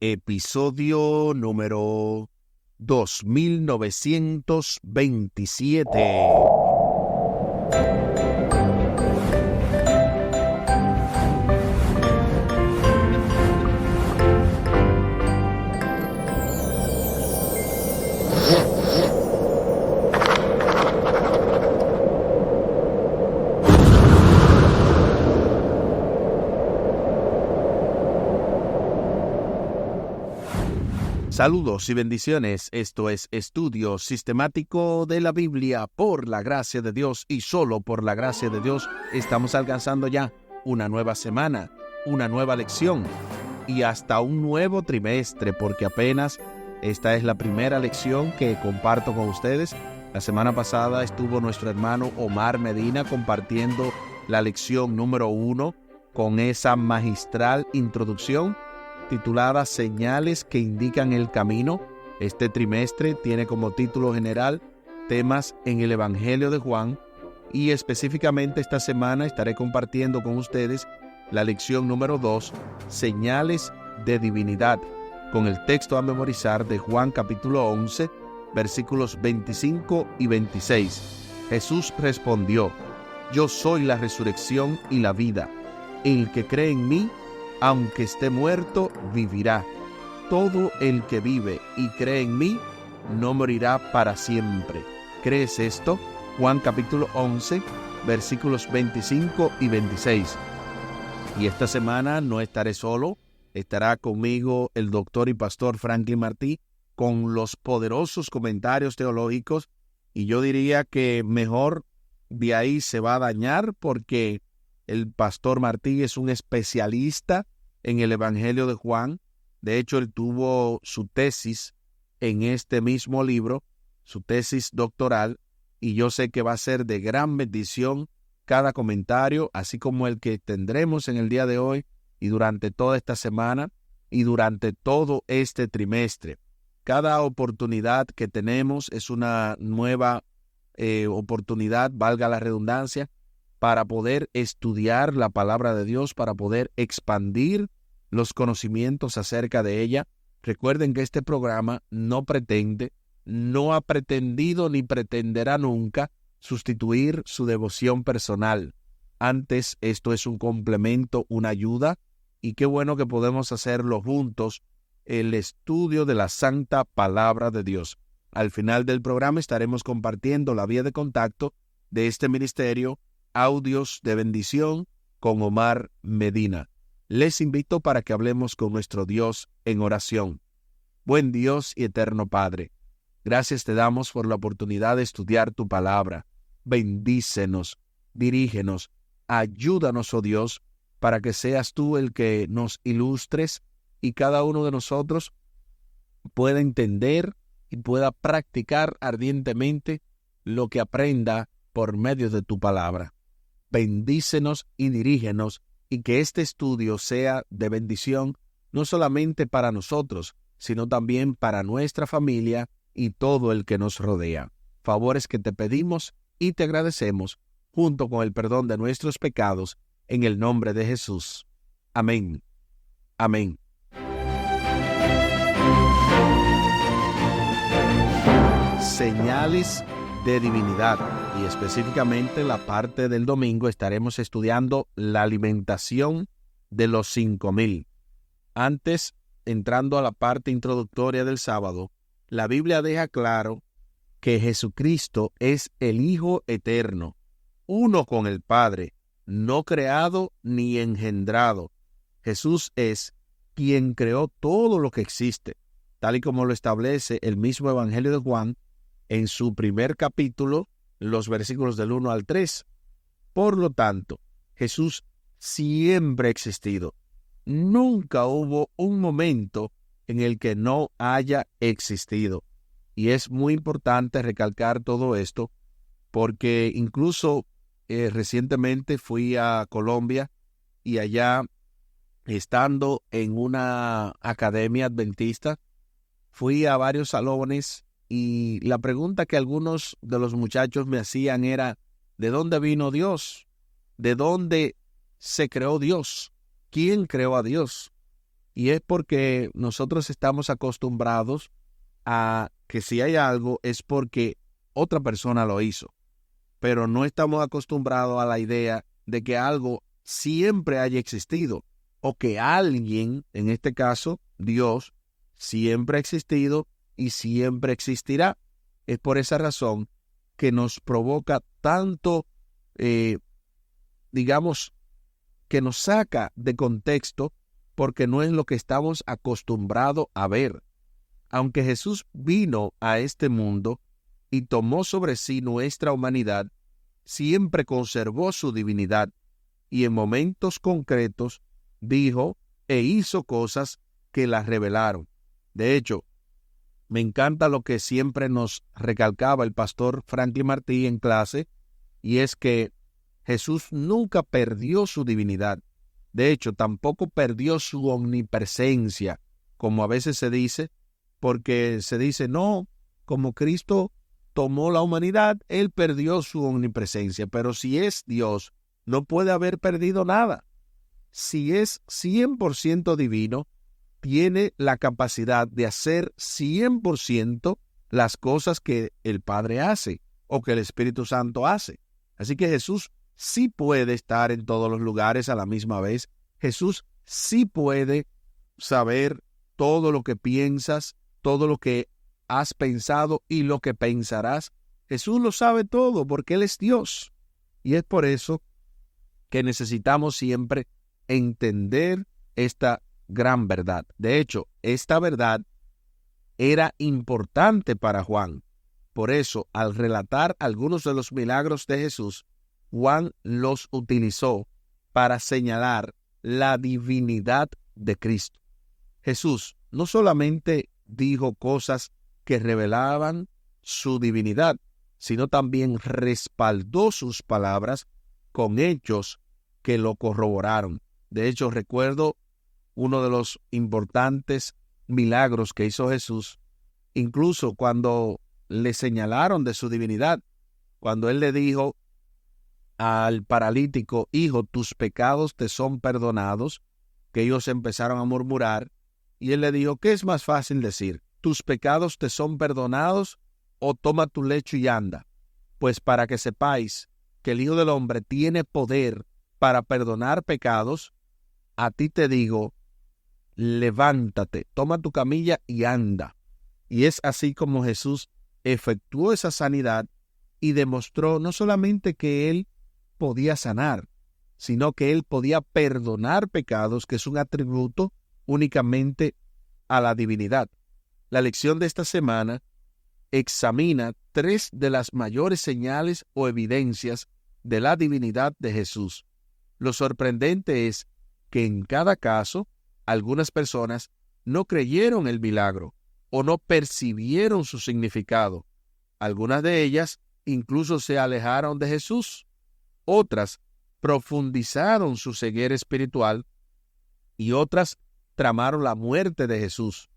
episodio número 2927. Saludos y bendiciones. Esto es Estudio Sistemático de la Biblia por la gracia de Dios y solo por la gracia de Dios. Estamos alcanzando ya una nueva semana, una nueva lección y hasta un nuevo trimestre, porque apenas esta es la primera lección que comparto con ustedes. La semana pasada estuvo nuestro hermano Omar Medina compartiendo la lección número 1 con esa magistral introducción titulada Señales que indican el camino. Este trimestre tiene como título general temas en el Evangelio de Juan y específicamente esta semana estaré compartiendo con ustedes la lección número 2, Señales de Divinidad, con el texto a memorizar de Juan capítulo 11, versículos 25 y 26. Jesús respondió: Yo soy la resurrección y la vida. El que cree en mí, aunque esté muerto, vivirá. Todo el que vive y cree en mí, no morirá para siempre. ¿Crees esto? Juan capítulo 11, versículos 25 y 26. Y esta semana no estaré solo, estará conmigo el doctor y pastor Franklin Martí con los poderosos comentarios teológicos, y yo diría que mejor de ahí se va a dañar porque el pastor Martí es un especialista en el Evangelio de Juan. De hecho, él tuvo su tesis en este mismo libro, su tesis doctoral, y yo sé que va a ser de gran bendición cada comentario, así como el que tendremos en el día de hoy y durante toda esta semana y durante todo este trimestre. Cada oportunidad que tenemos es una nueva oportunidad, valga la redundancia, para poder estudiar la palabra de Dios, para poder expandir los conocimientos acerca de ella. Recuerden que este programa no pretende, no ha pretendido ni pretenderá nunca sustituir su devoción personal. Antes, esto es un complemento, una ayuda, y qué bueno que podemos hacerlo juntos, el estudio de la santa palabra de Dios. Al final del programa estaremos compartiendo la vía de contacto de este ministerio, Audios de Bendición con Omar Medina. Les invito para que hablemos con nuestro Dios en oración. Buen Dios y eterno Padre, gracias te damos por la oportunidad de estudiar tu palabra. Bendícenos, dirígenos, ayúdanos, oh Dios, para que seas tú el que nos ilustres y cada uno de nosotros pueda entender y pueda practicar ardientemente lo que aprenda por medio de tu palabra. Bendícenos y dirígenos, y que este estudio sea de bendición no solamente para nosotros, sino también para nuestra familia y todo el que nos rodea. Favores que te pedimos y te agradecemos, junto con el perdón de nuestros pecados, en el nombre de Jesús. Amén. Amén. Señales de divinidad, y específicamente la parte del domingo estaremos estudiando la alimentación de los 5,000. Antes, entrando a la parte introductoria del sábado, la Biblia deja claro que Jesucristo es el Hijo eterno, uno con el Padre, no creado ni engendrado. Jesús es quien creó todo lo que existe, tal y como lo establece el mismo Evangelio de Juan en su primer capítulo, los versículos del 1 al 3. Por lo tanto, Jesús siempre ha existido. Nunca hubo un momento en el que no haya existido. Y es muy importante recalcar todo esto, porque incluso recientemente fui a Colombia y allá, estando en una academia adventista, fui a varios salones y la pregunta que algunos de los muchachos me hacían era: ¿de dónde vino Dios? ¿De dónde se creó Dios? ¿Quién creó a Dios? Y es porque nosotros estamos acostumbrados a que si hay algo es porque otra persona lo hizo, pero no estamos acostumbrados a la idea de que algo siempre haya existido o que alguien, en este caso Dios, siempre ha existido y siempre existirá. Es por esa razón que nos provoca tanto, digamos, que nos saca de contexto porque no es lo que estamos acostumbrados a ver. Aunque Jesús vino a este mundo y tomó sobre sí nuestra humanidad, siempre conservó su divinidad y en momentos concretos dijo e hizo cosas que la revelaron. De hecho, me encanta lo que siempre nos recalcaba el pastor Franklin Martí en clase, y es que Jesús nunca perdió su divinidad. De hecho, tampoco perdió su omnipresencia, como a veces se dice, porque se dice, no, como Cristo tomó la humanidad, Él perdió su omnipresencia. Pero si es Dios, no puede haber perdido nada. Si es 100% divino, tiene la capacidad de hacer 100% las cosas que el Padre hace o que el Espíritu Santo hace. Así que Jesús sí puede estar en todos los lugares a la misma vez. Jesús sí puede saber todo lo que piensas, todo lo que has pensado y lo que pensarás. Jesús lo sabe todo porque Él es Dios. Y es por eso que necesitamos siempre entender esta gran verdad. De hecho, esta verdad era importante para Juan. Por eso, al relatar algunos de los milagros de Jesús, Juan los utilizó para señalar la divinidad de Cristo. Jesús no solamente dijo cosas que revelaban su divinidad, sino también respaldó sus palabras con hechos que lo corroboraron. De hecho, recuerdo uno de los importantes milagros que hizo Jesús, incluso cuando le señalaron de su divinidad, cuando Él le dijo al paralítico, hijo, tus pecados te son perdonados, que ellos empezaron a murmurar, y Él le dijo, ¿qué es más fácil decir? ¿Tus pecados te son perdonados o toma tu lecho y anda? Pues para que sepáis que el Hijo del Hombre tiene poder para perdonar pecados, a ti te digo, levántate, toma tu camilla y anda. Y es así como Jesús efectuó esa sanidad y demostró no solamente que Él podía sanar, sino que Él podía perdonar pecados, que es un atributo únicamente a la divinidad. La lección de esta semana examina 3 de las mayores señales o evidencias de la divinidad de Jesús. Lo sorprendente es que en cada caso, algunas personas no creyeron el milagro o no percibieron su significado. Algunas de ellas incluso se alejaron de Jesús. Otras profundizaron su ceguera espiritual y otras tramaron la muerte de Jesús.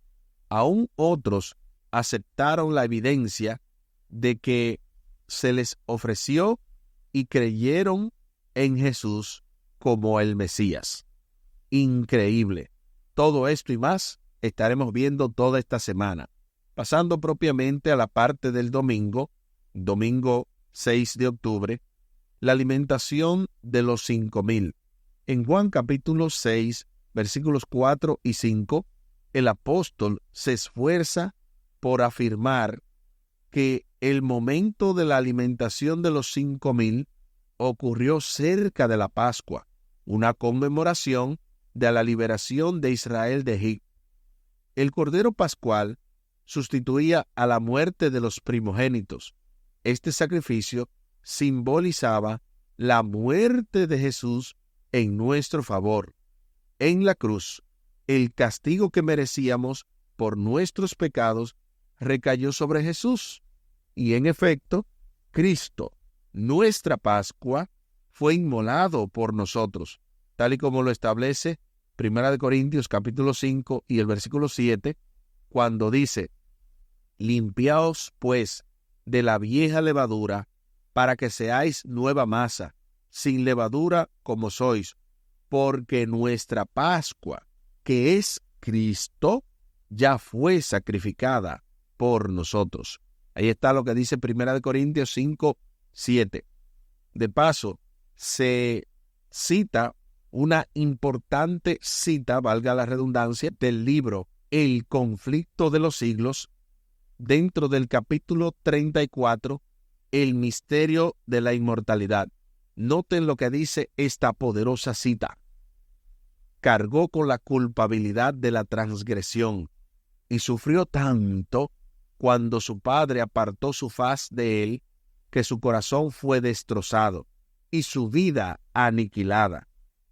Aún otros aceptaron la evidencia de que se les ofreció y creyeron en Jesús como el Mesías. Increíble. Todo esto y más estaremos viendo toda esta semana. Pasando propiamente a la parte del domingo 6 de octubre, la alimentación de los 5,000. En Juan capítulo 6, versículos 4 y 5, el apóstol se esfuerza por afirmar que el momento de la alimentación de los 5,000 ocurrió cerca de la Pascua, una conmemoración de la liberación de Israel de Egipto. El Cordero Pascual sustituía a la muerte de los primogénitos. Este sacrificio simbolizaba la muerte de Jesús en nuestro favor. En la cruz, el castigo que merecíamos por nuestros pecados recayó sobre Jesús. Y en efecto, Cristo, nuestra Pascua, fue inmolado por nosotros, tal y como lo establece 1 Corintios capítulo 5 y el versículo 7, cuando dice, limpiaos pues de la vieja levadura, para que seáis nueva masa, sin levadura como sois, porque nuestra Pascua, que es Cristo ya fue sacrificada por nosotros. Ahí está lo que dice 1 Corintios 5:7. De paso, se cita una importante cita, valga la redundancia, del libro El conflicto de los siglos, dentro del capítulo 34, el misterio de la inmortalidad. Noten lo que dice esta poderosa cita. Cargó con la culpabilidad de la transgresión y sufrió tanto cuando su padre apartó su faz de él, que su corazón fue destrozado y su vida aniquilada.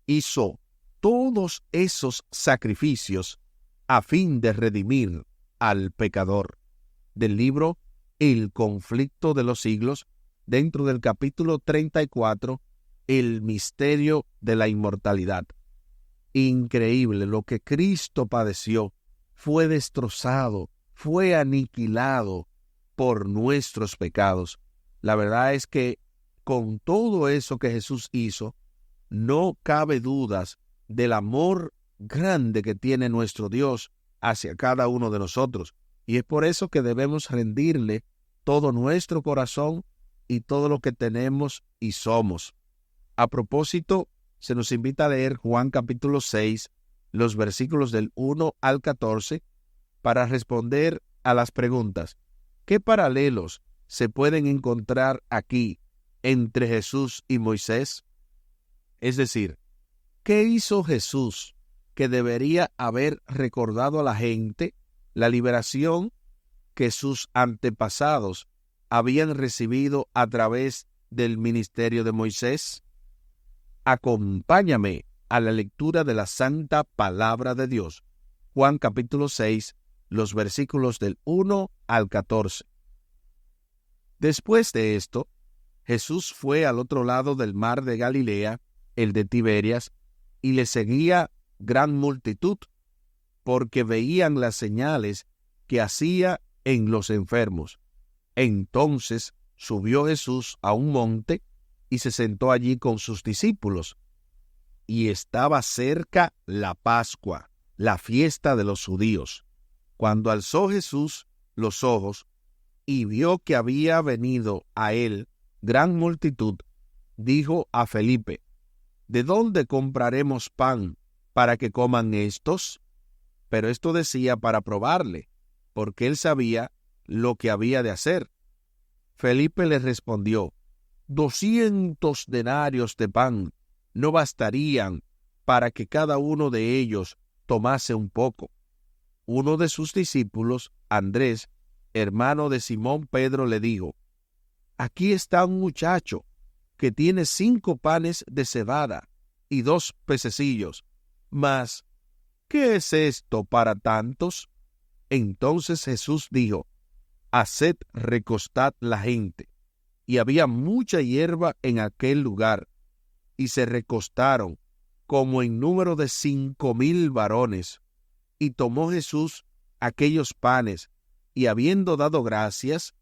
Hizo todos esos sacrificios a fin de redimir al pecador. Del libro El conflicto de los siglos, dentro del capítulo 34, el misterio de la inmortalidad. Increíble lo que Cristo padeció. Fue destrozado, fue aniquilado por nuestros pecados. La verdad es que con todo eso que Jesús hizo, no cabe dudas del amor grande que tiene nuestro Dios hacia cada uno de nosotros. Y es por eso que debemos rendirle todo nuestro corazón y todo lo que tenemos y somos. A propósito, se nos invita a leer Juan capítulo 6, los versículos del 1 al 14, para responder a las preguntas: ¿qué paralelos se pueden encontrar aquí entre Jesús y Moisés? Es decir, ¿qué hizo Jesús que debería haber recordado a la gente la liberación que sus antepasados habían recibido a través del ministerio de Moisés? Acompáñame a la lectura de la Santa Palabra de Dios. Juan capítulo 6, los versículos del 1 al 14. Después de esto, Jesús fue al otro lado del mar de Galilea, el de Tiberias, y le seguía gran multitud, porque veían las señales que hacía en los enfermos. Entonces subió Jesús a un monte y se sentó allí con sus discípulos. Y estaba cerca la Pascua, la fiesta de los judíos. Cuando alzó Jesús los ojos y vio que había venido a él gran multitud, dijo a Felipe: ¿de dónde compraremos pan para que coman estos? Pero esto decía para probarle, porque él sabía lo que había de hacer. Felipe le respondió: 200 denarios de pan no bastarían para que cada uno de ellos tomase un poco. Uno de sus discípulos, Andrés, hermano de Simón Pedro, le dijo: aquí está un muchacho que tiene 5 panes de cebada y 2 pececillos. Mas, ¿qué es esto para tantos? Entonces Jesús dijo: haced recostad la gente. Y había mucha hierba en aquel lugar, y se recostaron, como en número de 5,000 varones. Y tomó Jesús aquellos panes, y habiendo dado gracias,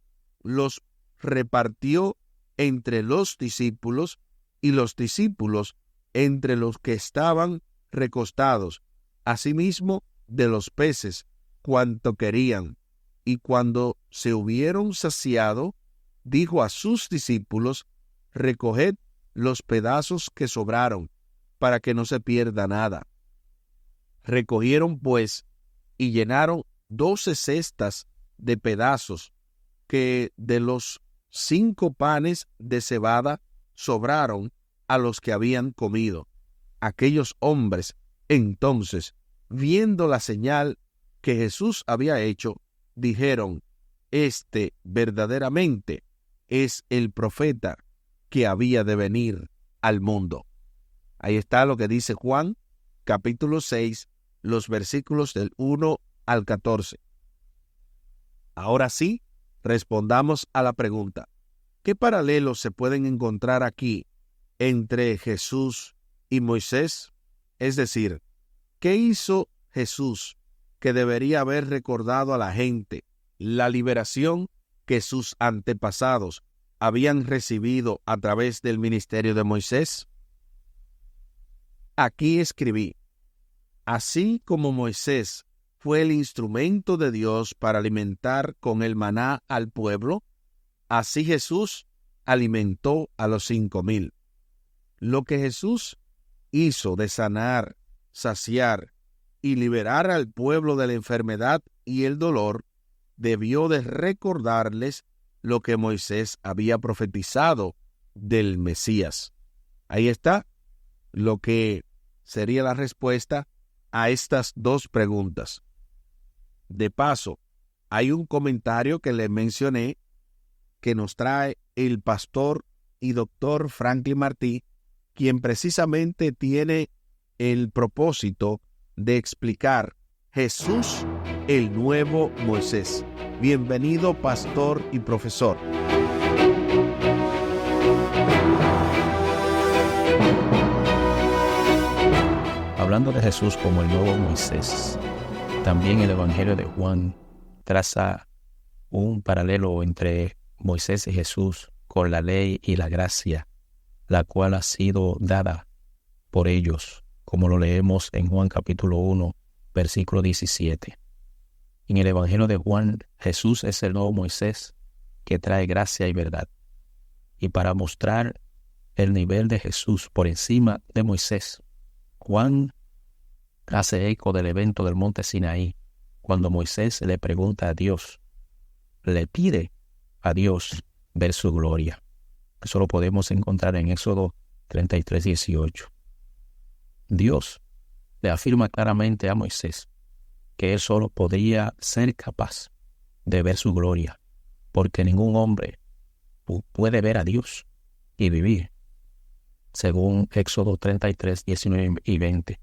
los repartió entre los discípulos, y los discípulos entre los que estaban recostados, asimismo de los peces, cuanto querían. Y cuando se hubieron saciado, dijo a sus discípulos: recoged los pedazos que sobraron, para que no se pierda nada. Recogieron pues, y llenaron 12 cestas de pedazos, que de los 5 panes de cebada sobraron a los que habían comido. Aquellos hombres, entonces, viendo la señal que Jesús había hecho, dijeron: este verdaderamente es el profeta que había de venir al mundo. Ahí está lo que dice Juan, capítulo 6, los versículos del 1 al 14. Ahora sí, respondamos a la pregunta: ¿qué paralelos se pueden encontrar aquí entre Jesús y Moisés? Es decir, ¿qué hizo Jesús que debería haber recordado a la gente la liberación que sus antepasados habían recibido a través del ministerio de Moisés? Aquí escribí: Así como Moisés fue el instrumento de Dios para alimentar con el maná al pueblo, así Jesús alimentó a los 5,000. Lo que Jesús hizo de sanar, saciar y liberar al pueblo de la enfermedad y el dolor, debió de recordarles lo que Moisés había profetizado del Mesías. Ahí está lo que sería la respuesta a estas dos preguntas. De paso, hay un comentario que le mencioné que nos trae el pastor y doctor Franklin Martí, quien precisamente tiene el propósito de explicar Jesús, el nuevo Moisés. Bienvenido, pastor y profesor. Hablando de Jesús como el nuevo Moisés, también el Evangelio de Juan traza un paralelo entre Moisés y Jesús con la ley y la gracia, la cual ha sido dada por ellos, como lo leemos en Juan capítulo 1, versículo 17. En el Evangelio de Juan, Jesús es el nuevo Moisés que trae gracia y verdad. Y para mostrar el nivel de Jesús por encima de Moisés, Juan hace eco del evento del monte Sinaí, cuando Moisés le pregunta a Dios, le pide a Dios ver su gloria. Eso lo podemos encontrar en Éxodo 33, 18. Dios le afirma claramente a Moisés que él solo podría ser capaz de ver su gloria, porque ningún hombre puede ver a Dios y vivir, según Éxodo 33, 19 y 20.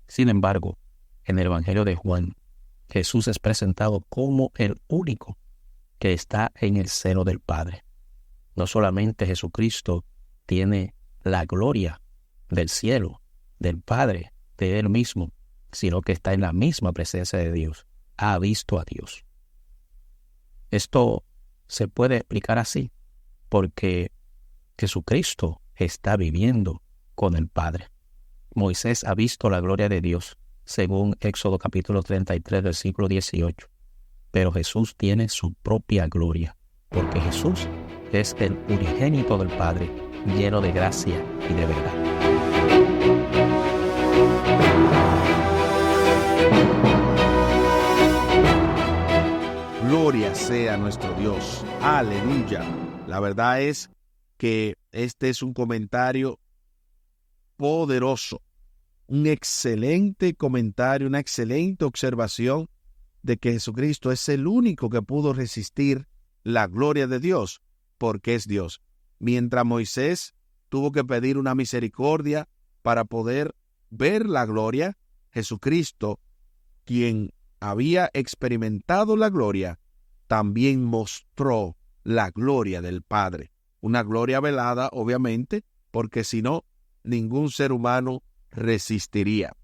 Sin embargo, en el Evangelio de Juan, Jesús es presentado como el único que está en el seno del Padre. No solamente Jesucristo tiene la gloria del cielo, del Padre, de Él mismo, sino que está en la misma presencia de Dios. Ha visto a Dios. Esto se puede explicar así, porque Jesucristo está viviendo con el Padre. Moisés ha visto la gloria de Dios, según Éxodo capítulo 33, versículo 18. Pero Jesús tiene su propia gloria, porque Jesús es el unigénito del Padre, lleno de gracia y de verdad. Gloria sea nuestro Dios. Aleluya. La verdad es que este es un comentario poderoso, un excelente comentario, una excelente observación de que Jesucristo es el único que pudo resistir la gloria de Dios, porque es Dios. Mientras Moisés tuvo que pedir una misericordia para poder ver la gloria, Jesucristo, quien había experimentado la gloria, también mostró la gloria del Padre. Una gloria velada, obviamente, porque si no, ningún ser humano resistiría.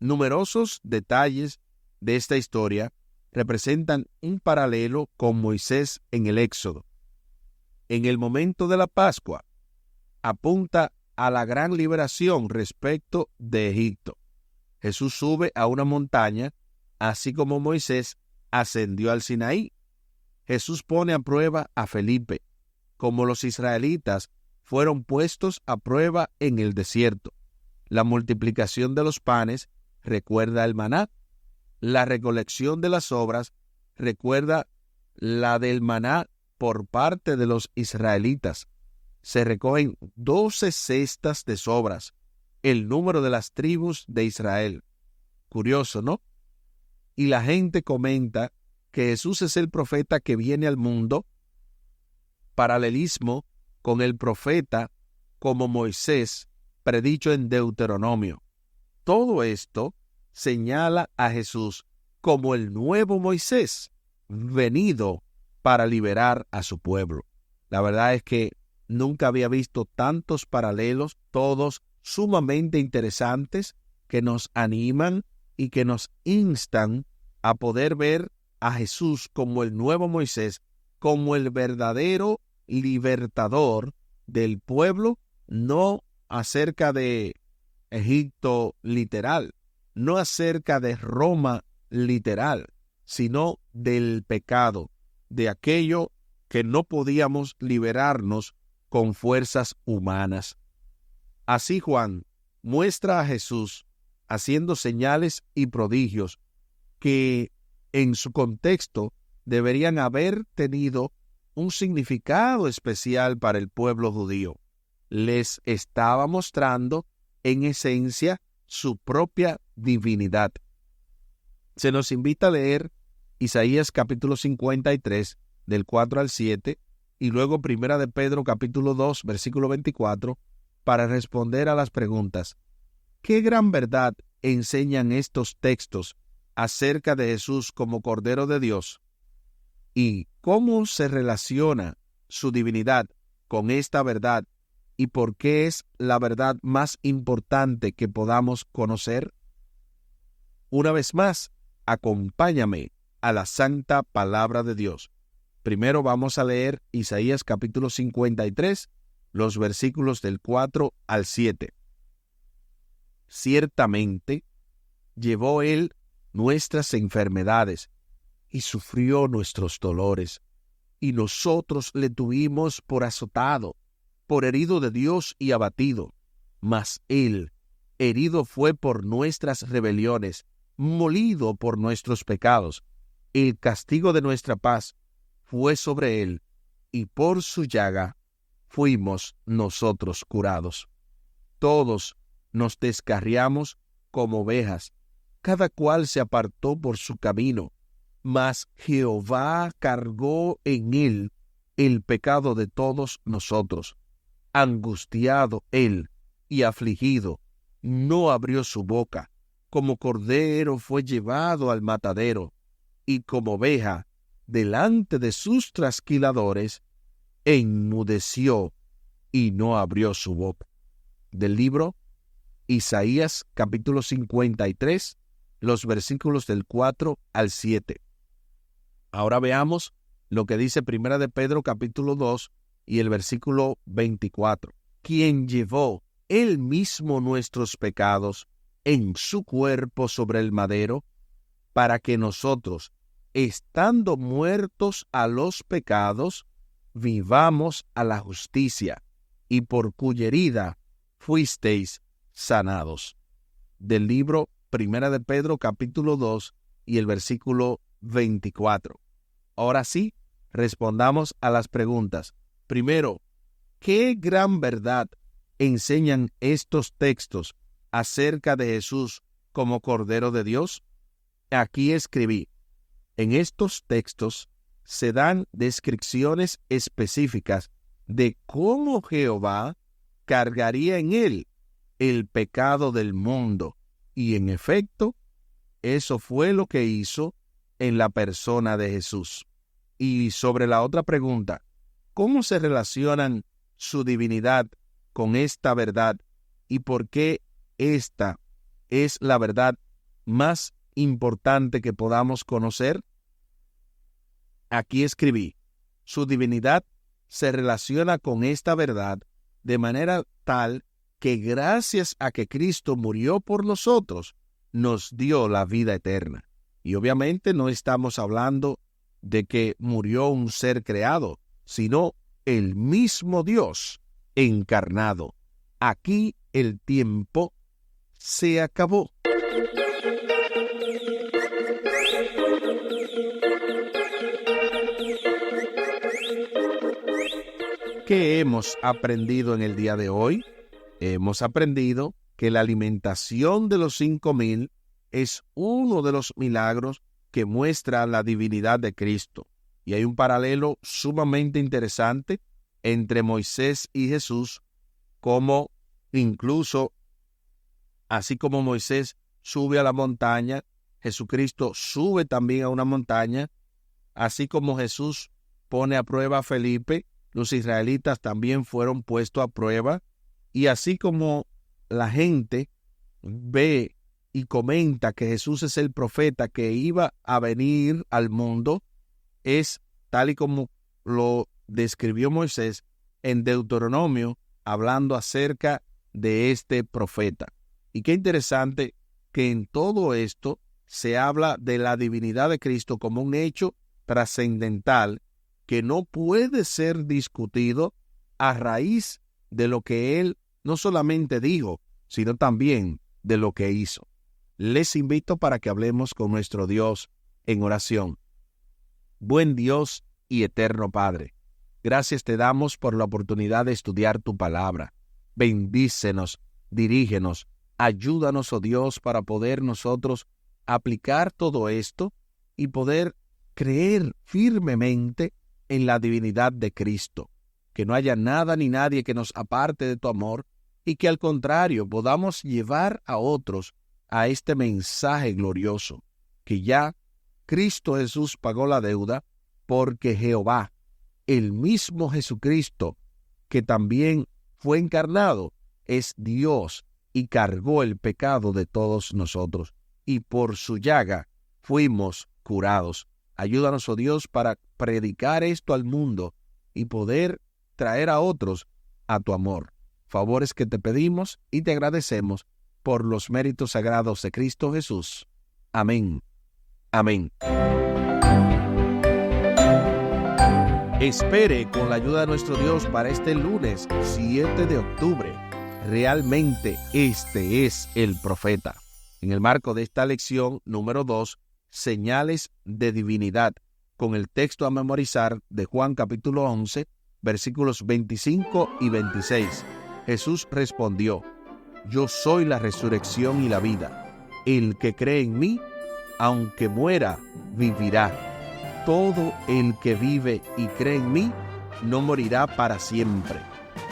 Numerosos detalles de esta historia representan un paralelo con Moisés en el Éxodo. En el momento de la Pascua, apunta a la gran liberación respecto de Egipto. Jesús sube a una montaña, así como Moisés ascendió al Sinaí. Jesús pone a prueba a Felipe, como los israelitas fueron puestos a prueba en el desierto. La multiplicación de los panes recuerda el maná. La recolección de las obras recuerda la del maná por parte de los israelitas. Se recogen 12 cestas de sobras, el número de las tribus de Israel. Curioso, ¿no? Y la gente comenta que Jesús es el profeta que viene al mundo, paralelismo con el profeta como Moisés, predicho en Deuteronomio. Todo esto señala a Jesús como el nuevo Moisés, venido para liberar a su pueblo. La verdad es que nunca había visto tantos paralelos, todos sumamente interesantes, que nos animan y que nos instan a poder ver a Jesús como el nuevo Moisés, como el verdadero libertador del pueblo, no acerca de Egipto literal, no acerca de Roma literal, sino del pecado, de aquello que no podíamos liberarnos con fuerzas humanas. Así Juan muestra a Jesús haciendo señales y prodigios que en su contexto deberían haber tenido un significado especial para el pueblo judío. Les estaba mostrando en esencia su propia divinidad. Se nos invita a leer Isaías capítulo 53, del 4 al 7, y luego Primera de Pedro capítulo 2, versículo 24, para responder a las preguntas: ¿qué gran verdad enseñan estos textos acerca de Jesús como Cordero de Dios? ¿Y cómo se relaciona su divinidad con esta verdad? ¿Y por qué es la verdad más importante que podamos conocer? Una vez más, acompáñame a la santa palabra de Dios. Primero vamos a leer Isaías capítulo 53, los versículos del 4 al 7. Ciertamente, llevó él nuestras enfermedades y sufrió nuestros dolores, y nosotros le tuvimos por azotado, por herido de Dios y abatido. Mas él herido fue por nuestras rebeliones, molido por nuestros pecados. El castigo de nuestra paz fue sobre él, y por su llaga fuimos nosotros curados. Todos nos descarriamos como ovejas, cada cual se apartó por su camino, mas Jehová cargó en él el pecado de todos nosotros. Angustiado él y afligido, no abrió su boca. Como cordero fue llevado al matadero, y como oveja delante de sus trasquiladores, enmudeció y no abrió su boca. Del libro Isaías capítulo 53, los versículos del 4 al 7. Ahora veamos lo que dice Primera de Pedro capítulo 2 y el versículo 24. Quien llevó él mismo nuestros pecados en su cuerpo sobre el madero, para que nosotros, estando muertos a los pecados, vivamos a la justicia, y por cuya herida fuisteis sanados. Del libro Primera de Pedro capítulo 2 y el versículo 24. Ahora sí, respondamos a las preguntas. Primero, ¿qué gran verdad enseñan estos textos acerca de Jesús como Cordero de Dios? Aquí escribí: en estos textos se dan descripciones específicas de cómo Jehová cargaría en él el pecado del mundo. Y en efecto, eso fue lo que hizo en la persona de Jesús. Y sobre la otra pregunta, ¿cómo se relacionan su divinidad con esta verdad y por qué esta es la verdad más importante que podamos conocer? Aquí escribí: su divinidad se relaciona con esta verdad de manera tal que gracias a que Cristo murió por nosotros, nos dio la vida eterna. Y obviamente no estamos hablando de que murió un ser creado, sino el mismo Dios encarnado. Aquí el tiempo se acabó. ¿Qué hemos aprendido en el día de hoy? Hemos aprendido que la alimentación de los 5,000 es uno de los milagros que muestra la divinidad de Cristo. Y hay un paralelo sumamente interesante entre Moisés y Jesús, como incluso, así como Moisés sube a la montaña, Jesucristo sube también a una montaña, así como Jesús pone a prueba a Felipe, los israelitas también fueron puestos a prueba, y así como la gente ve y comenta que Jesús es el profeta que iba a venir al mundo, es tal y como lo describió Moisés en Deuteronomio, hablando acerca de este profeta. Y qué interesante que en todo esto se habla de la divinidad de Cristo como un hecho trascendental que no puede ser discutido a raíz de lo que Él no solamente dijo, sino también de lo que hizo. Les invito para que hablemos con nuestro Dios en oración. Buen Dios y eterno Padre, gracias te damos por la oportunidad de estudiar tu palabra. Bendícenos, dirígenos, ayúdanos, oh Dios, para poder nosotros aplicar todo esto y poder creer firmemente en la divinidad de Cristo, que no haya nada ni nadie que nos aparte de tu amor y que al contrario podamos llevar a otros a este mensaje glorioso, que ya Cristo Jesús pagó la deuda, porque Jehová, el mismo Jesucristo, que también fue encarnado, es Dios y cargó el pecado de todos nosotros, y por su llaga fuimos curados. Ayúdanos, oh Dios, para predicar esto al mundo y poder traer a otros a tu amor. Favores que te pedimos y te agradecemos por los méritos sagrados de Cristo Jesús. Amén. Amén. Espere con la ayuda de nuestro Dios para este lunes 7 de octubre. Realmente este es el profeta. En el marco de esta lección número 2, señales de divinidad, con el texto a memorizar de Juan capítulo 11, versículos 25 y 26. Jesús respondió: Yo soy la resurrección y la vida. El que cree en mí, aunque muera, vivirá. Todo el que vive y cree en mí, no morirá para siempre.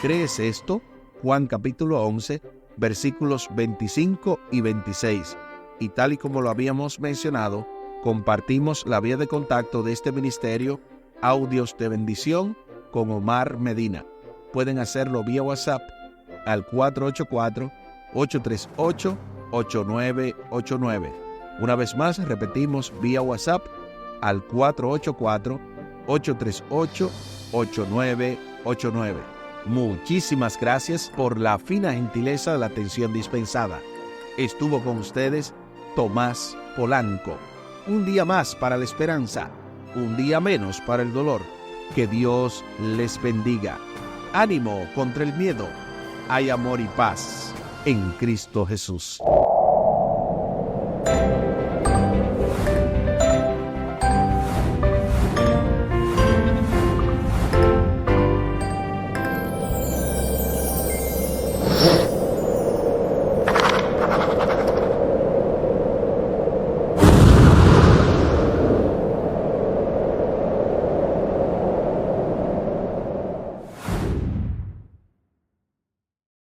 ¿Crees esto? Juan capítulo 11, versículos 25 y 26. Y tal y como lo habíamos mencionado, compartimos la vía de contacto de este ministerio, Audios de Bendición, con Omar Medina. Pueden hacerlo vía WhatsApp al 484-838-8989. Una vez más, repetimos vía WhatsApp al 484-838-8989. Muchísimas gracias por la fina gentileza de la atención dispensada. Estuvo con ustedes Tomás Polanco. Un día más para la esperanza, un día menos para el dolor. Que Dios les bendiga. Ánimo contra el miedo. Hay amor y paz en Cristo Jesús.